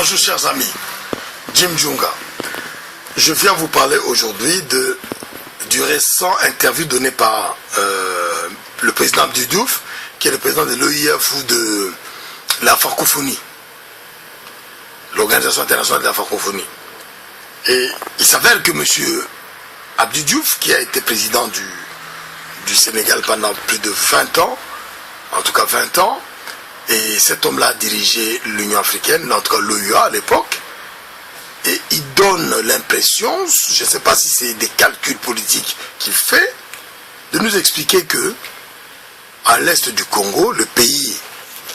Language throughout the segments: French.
Bonjour chers amis, Jim Djunga. Je viens vous parler aujourd'hui du récent interview donné par le président Abdou Diouf, qui est le président de l'OIF ou de la francophonie, l'Organisation internationale de la francophonie. Et il s'avère que M. Abdou Diouf, qui a été président du Sénégal pendant plus de 20 ans, en tout cas 20 ans, et cet homme-là a dirigé l'Union africaine, en tout cas l'OUA à l'époque, et il donne l'impression, je ne sais pas si c'est des calculs politiques qu'il fait, de nous expliquer que à l'est du Congo, le pays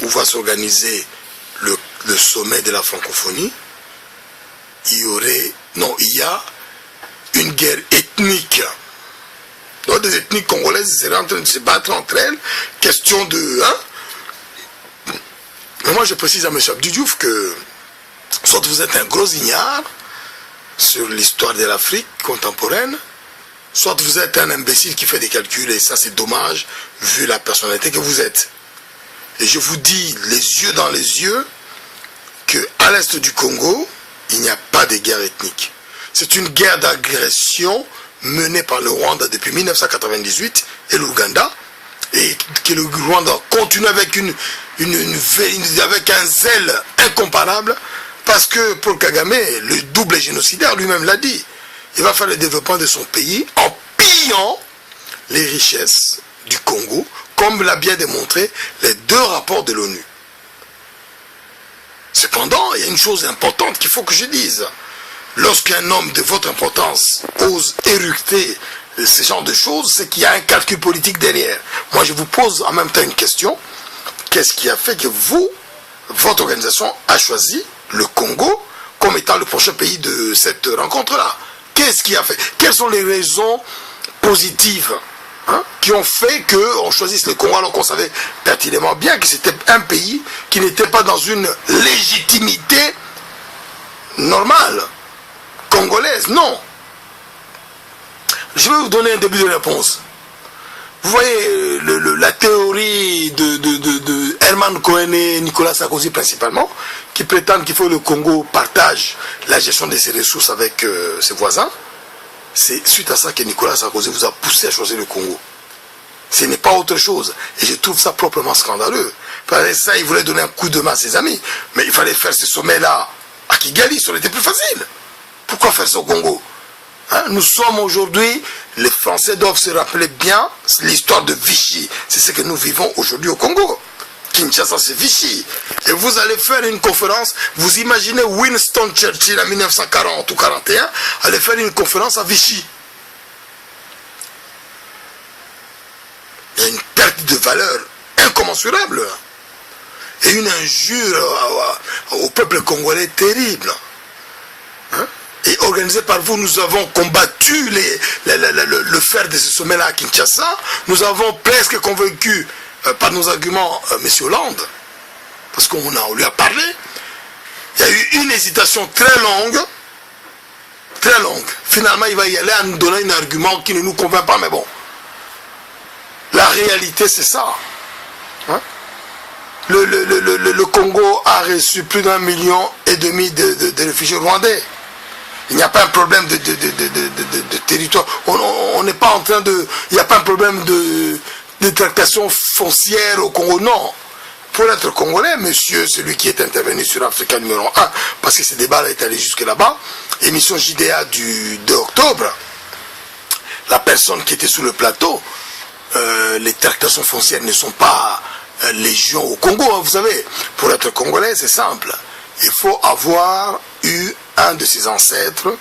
où va s'organiser le sommet de la francophonie, il y a une guerre ethnique. Donc des ethnies congolaises seraient en train de se battre entre elles, question de... Mais moi je précise à M. Abdou Diouf que soit vous êtes un gros ignare sur l'histoire de l'Afrique contemporaine, soit vous êtes un imbécile qui fait des calculs, et ça c'est dommage vu la personnalité que vous êtes. Et je vous dis les yeux dans les yeux qu'à l'est du Congo, il n'y a pas de guerre ethnique. C'est une guerre d'agression menée par le Rwanda depuis 1998 et l'Ouganda, et que le Rwanda continue avec avec un zèle incomparable, parce que Paul Kagame, le double génocidaire, lui-même l'a dit, il va faire le développement de son pays en pillant les richesses du Congo, comme l'a bien démontré les 2 rapports de l'ONU. Cependant, il y a une chose importante qu'il faut que je dise. Lorsqu'un homme de votre importance ose éructer ce genre de choses, c'est qu'il y a un calcul politique derrière. Moi, je vous pose en même temps une question. Qu'est-ce qui a fait que votre organisation a choisi le Congo comme étant le prochain pays de cette rencontre-là? Qu'est-ce qui a fait? Quelles sont les raisons positives qui ont fait qu'on choisisse le Congo alors qu'on savait pertinemment bien que c'était un pays qui n'était pas dans une légitimité normale, congolaise? Non. Je vais vous donner un début de réponse. Vous voyez la théorie de Herman Cohen et Nicolas Sarkozy principalement, qui prétendent qu'il faut que le Congo partage la gestion de ses ressources avec ses voisins. C'est suite à ça que Nicolas Sarkozy vous a poussé à choisir le Congo. Ce n'est pas autre chose. Et je trouve ça proprement scandaleux. Ça, il voulait donner un coup de main à ses amis. Mais il fallait faire ce sommet-là à Kigali, ça aurait été plus facile. Pourquoi faire ça au Congo? Nous sommes aujourd'hui, les Français doivent se rappeler bien l'histoire de Vichy. C'est ce que nous vivons aujourd'hui au Congo. Kinshasa, c'est Vichy. Et vous allez faire une conférence, vous imaginez Winston Churchill en 1940 ou 1941, aller faire une conférence à Vichy. Il y a une perte de valeur incommensurable. Et une injure au peuple congolais terrible. Et organisé par vous, nous avons combattu le faire de ce sommet-là à Kinshasa. Nous avons presque convaincu par nos arguments M. Hollande, parce qu'on lui a parlé. Il y a eu une hésitation très longue. Finalement, il va y aller en nous donnant un argument qui ne nous convainc pas, mais bon. La réalité, c'est ça. Le Congo a reçu plus d'1,5 million de réfugiés rwandais. Il n'y a pas un problème de territoire. On n'est pas en train de... Il n'y a pas un problème de tractation foncière au Congo, non. Pour être congolais, monsieur, celui qui est intervenu sur Africa numéro 1, parce que ce débat est allé jusque là-bas, émission JDA du 2 octobre, la personne qui était sur le plateau, les tractations foncières ne sont pas légion au Congo, vous savez. Pour être congolais, c'est simple. Il faut avoir eu un de ses ancêtres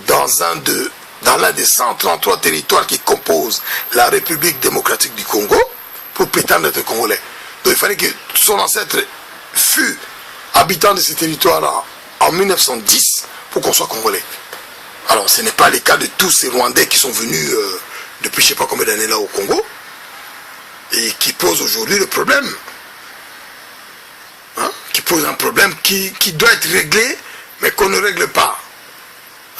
dans l'un des 133 territoires qui composent la République démocratique du Congo pour prétendre être congolais. Donc il fallait que son ancêtre fût habitant de ces territoires-là en 1910 pour qu'on soit congolais. Alors ce n'est pas le cas de tous ces Rwandais qui sont venus depuis je ne sais pas combien d'années là au Congo et qui posent aujourd'hui le problème. Qui pose un problème qui doit être réglé, mais qu'on ne règle pas.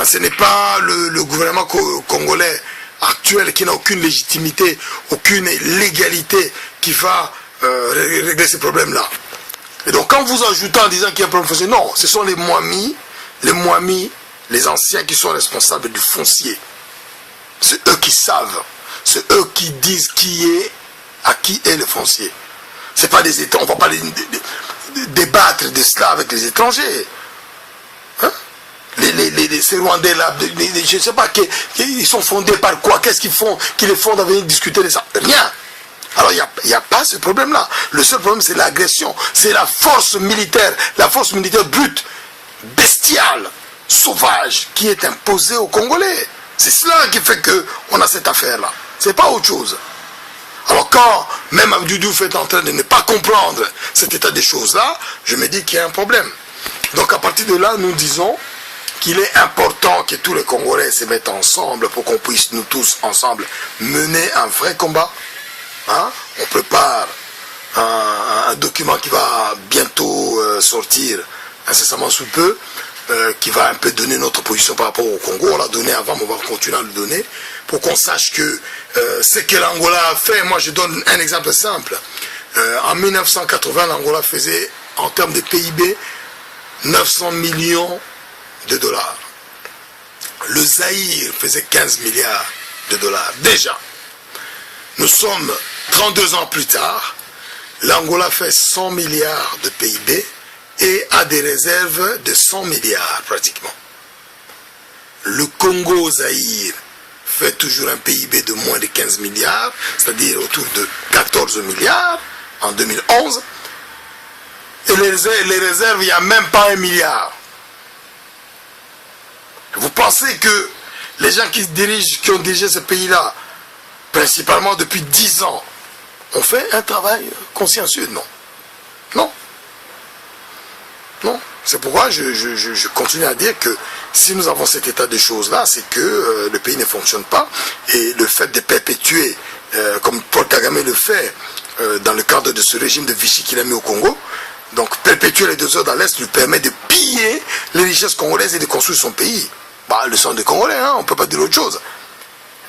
Ce n'est pas le gouvernement congolais actuel qui n'a aucune légitimité, aucune légalité qui va régler ces problèmes-là. Et donc quand vous ajoutez en disant qu'il y a un problème foncier, non, ce sont les Mwami, les anciens qui sont responsables du foncier. C'est eux qui savent, c'est eux qui disent à qui est le foncier. C'est pas des États, on ne va pas débattre de cela avec les étrangers. Hein? Ces Rwandais là, je ne sais pas, ils sont fondés par quoi? Qu'est-ce qu'ils font, qui les fondent à venir discuter de ça? Rien. Alors il n'y a pas ce problème-là. Le seul problème, c'est l'agression. C'est la force militaire brute, bestiale, sauvage, qui est imposée aux Congolais. C'est cela qui fait qu'on a cette affaire-là. C'est pas autre chose. Alors quand même Abdou Diouf est en train de ne pas comprendre cet état des choses-là, je me dis qu'il y a un problème. Donc à partir de là, nous disons qu'il est important que tous les Congolais se mettent ensemble pour qu'on puisse nous tous ensemble mener un vrai combat. Hein? On prépare un document qui va bientôt sortir incessamment sous peu, qui va un peu donner notre position par rapport au Congo. On l'a donné avant, mais on va continuer à le donner pour qu'on sache que ce que l'Angola a fait. Moi je donne un exemple simple. En 1980, l'Angola faisait en termes de PIB 900 millions de dollars. Le Zaïre faisait 15 milliards de dollars déjà. Nous sommes 32 ans plus tard, l'Angola fait 100 milliards de PIB et a des réserves de 100 milliards pratiquement. Le Congo-Zaïre fait toujours un PIB de moins de 15 milliards, c'est-à-dire autour de 14 milliards en 2011. Et les réserves, il n'y a même pas 1 milliard. Vous pensez que les gens qui ont dirigé ce pays-là, principalement depuis 10 ans, ont fait un travail consciencieux? Non. Non. Non. C'est pourquoi je continue à dire que si nous avons cet état de choses-là, c'est que le pays ne fonctionne pas. Et le fait de perpétuer, comme Paul Kagame le fait, dans le cadre de ce régime de Vichy qu'il a mis au Congo, donc perpétuer les 2 heures dans l'Est lui permet de piller les richesses congolaises et de construire son pays. Bah, le sang des Congolais, hein, on ne peut pas dire autre chose.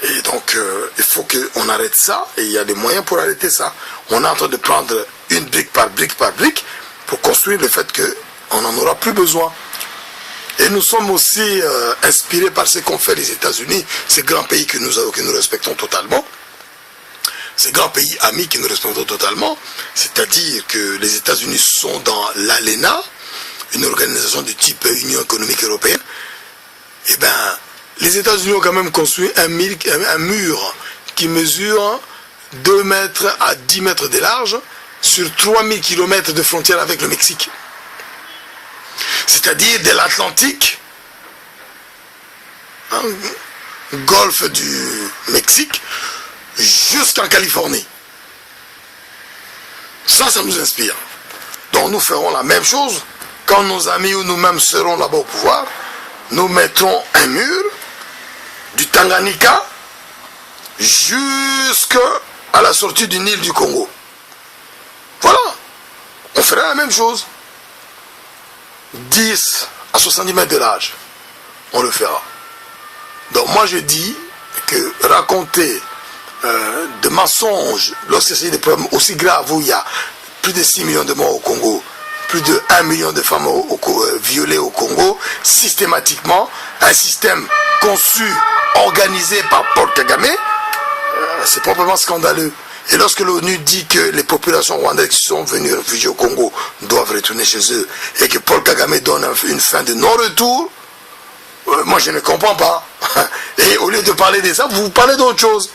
Et donc, il faut qu'on arrête ça, et il y a des moyens pour arrêter ça. On est en train de prendre une brique par brique pour construire le fait qu'on n'en aura plus besoin. Et nous sommes aussi inspirés par ce qu'ont fait les États-Unis, ces grands pays que nous respectons totalement, ces grands pays amis que nous respectons totalement, c'est-à-dire que les États-Unis sont dans l'ALENA, une organisation du type Union économique européenne. Eh bien, les États-Unis ont quand même construit un mur qui mesure 2 mètres à 10 mètres de large sur 3000 km de frontière avec le Mexique. C'est-à-dire de l'Atlantique, hein, golfe du Mexique, jusqu'en Californie. Ça nous inspire. Donc nous ferons la même chose quand nos amis ou nous-mêmes serons là-bas au pouvoir. Nous mettrons un mur du Tanganyika jusqu'à la sortie du Nil du Congo. Voilà. On fera la même chose. 10 à 70 mètres de large. On le fera. Donc moi je dis que raconter de mensonges lorsqu'il s'agit de problèmes aussi graves où il y a plus de 6 millions de morts au Congo, plus de 1 million de femmes violées au Congo, systématiquement, un système conçu, organisé par Paul Kagame, c'est proprement scandaleux. Et lorsque l'ONU dit que les populations rwandaises qui sont venues réfugier au Congo doivent retourner chez eux, et que Paul Kagame donne une fin de non-retour, moi je ne comprends pas. Et au lieu de parler de ça, vous parlez d'autre chose.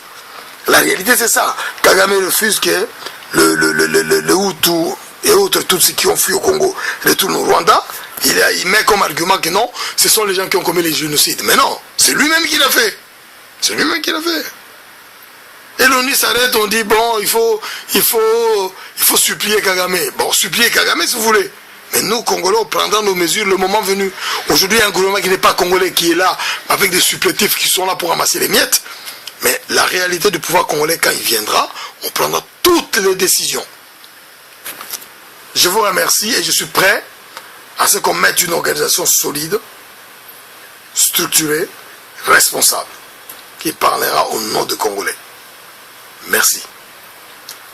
La réalité c'est ça. Kagame refuse que le Hutu et autres, tous ceux qui ont fui au Congo, retournent au Rwanda. Il met comme argument que non, ce sont les gens qui ont commis les génocides. Mais non, c'est lui-même qui l'a fait. C'est lui-même qui l'a fait. Et l'ONU s'arrête, on dit bon, il faut supplier Kagame. Bon, supplier Kagame si vous voulez. Mais nous, Congolais, on prendra nos mesures le moment venu. Aujourd'hui, il y a un gouvernement qui n'est pas congolais, qui est là, avec des supplétifs qui sont là pour ramasser les miettes. Mais la réalité du pouvoir congolais, quand il viendra, on prendra toutes les décisions. Je vous remercie et je suis prêt à ce qu'on mette une organisation solide, structurée, responsable, qui parlera au nom des Congolais. Merci.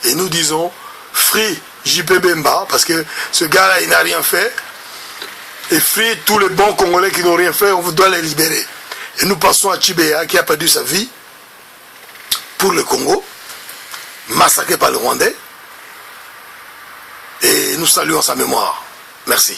Et nous disons, free JP Bemba, parce que ce gars-là, il n'a rien fait. Et free tous les bons Congolais qui n'ont rien fait, on doit les libérer. Et nous passons à Tchibéa, qui a perdu sa vie pour le Congo, massacré par le Rwandais. Et nous saluons sa mémoire. Merci.